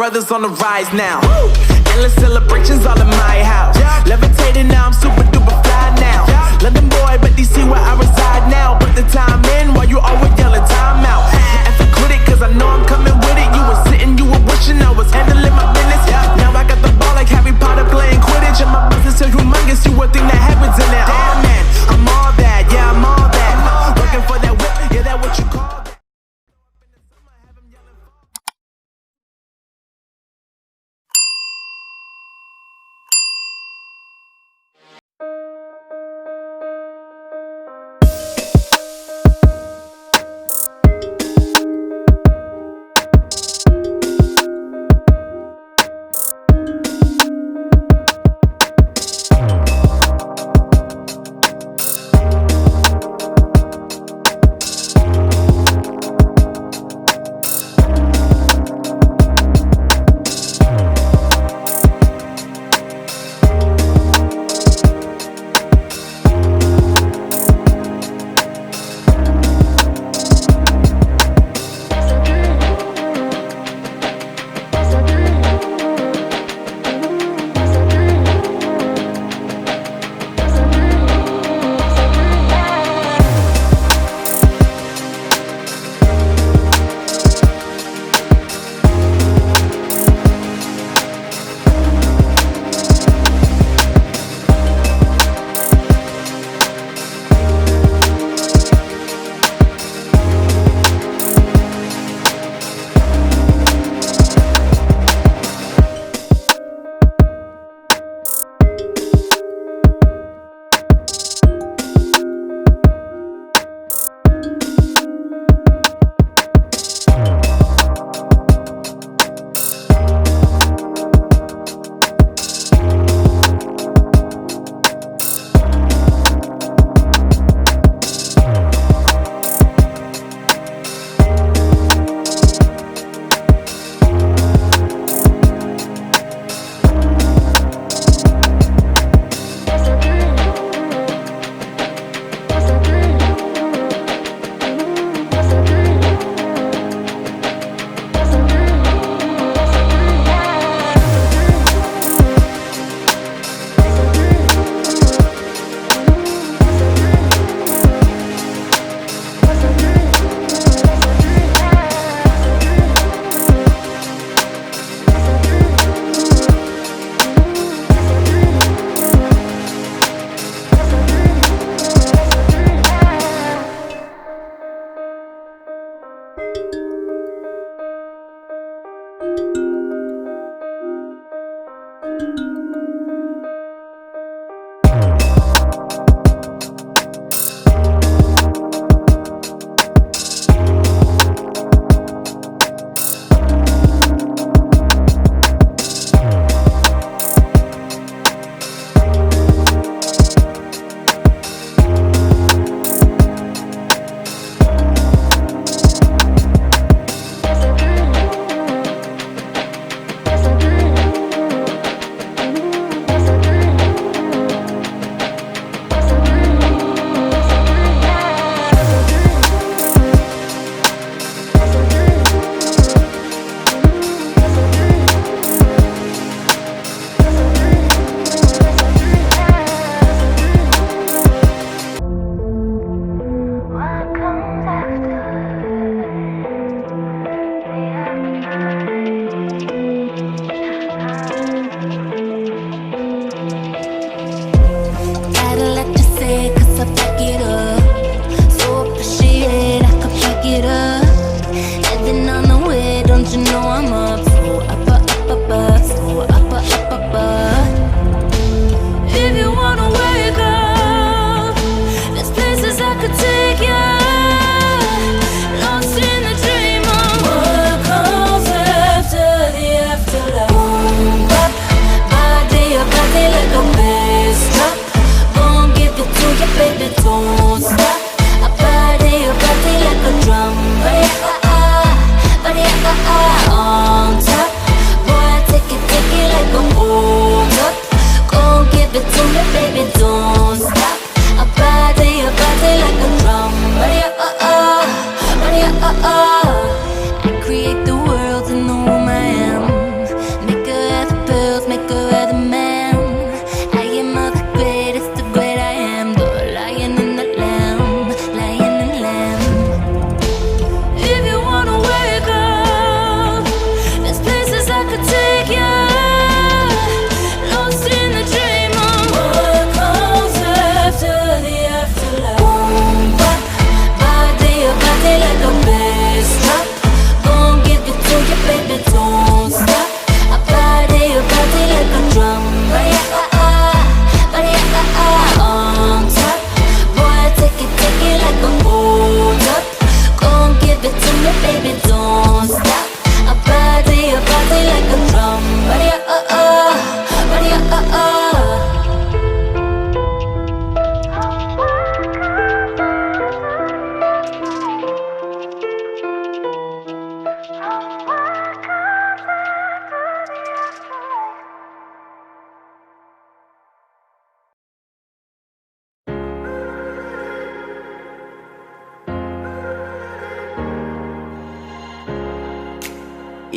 brothers on the rise now. Endless celebrations all in my house. Levitating now, I'm super duper fly now. London boy, but DC where I reside now. Put the time in while you always yelling time out. And for quit it, cause I know I'm coming with it. You were sitting, you were wishing I was handling my business. Now I got the ball like Harry Potter playing Quidditch. And my business so humongous, you would think that happens in it. Damn man, I'm all that, yeah, I'm all that. Working for that whip, yeah, that what you call that. I create the world in the womb I am.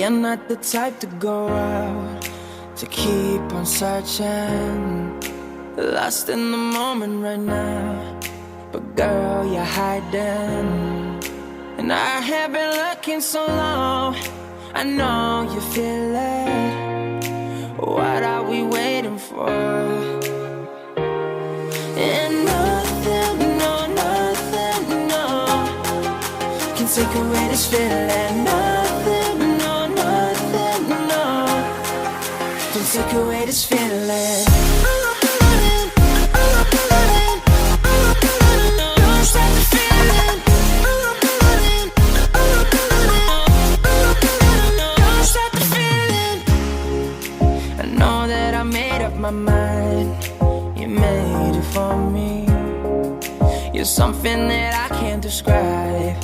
You're not the type to go out, to keep on searching, lost in the moment right now. But girl, you're hiding, and I have been looking so long. I know you feel it. What are we waiting for? And nothing, no, nothing, no, can take away this feeling. Nothing, no, nothing, no, can take away this feeling. My mind, you made it for me. You're something that I can't describe.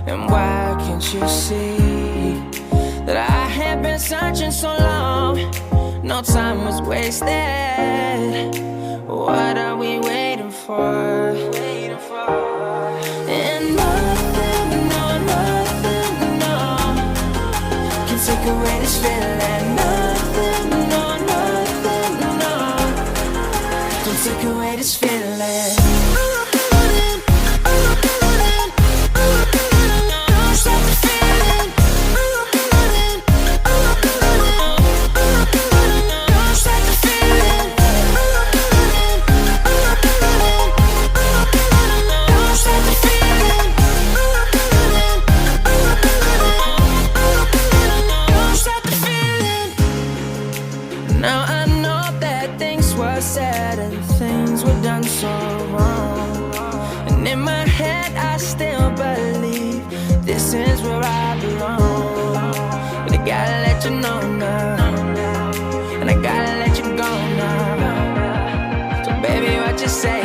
And why can't you see that I have been searching so long? No time was wasted. What are we waiting for? And nothing, no, nothing, no, can take away this feeling. Nothing, no, nothing, no, can take away this feeling. Now I know that things were said and things were done so wrong, and in my head I still believe this is where I belong. But I gotta let you know now, and I gotta let you go now. So baby, what you say?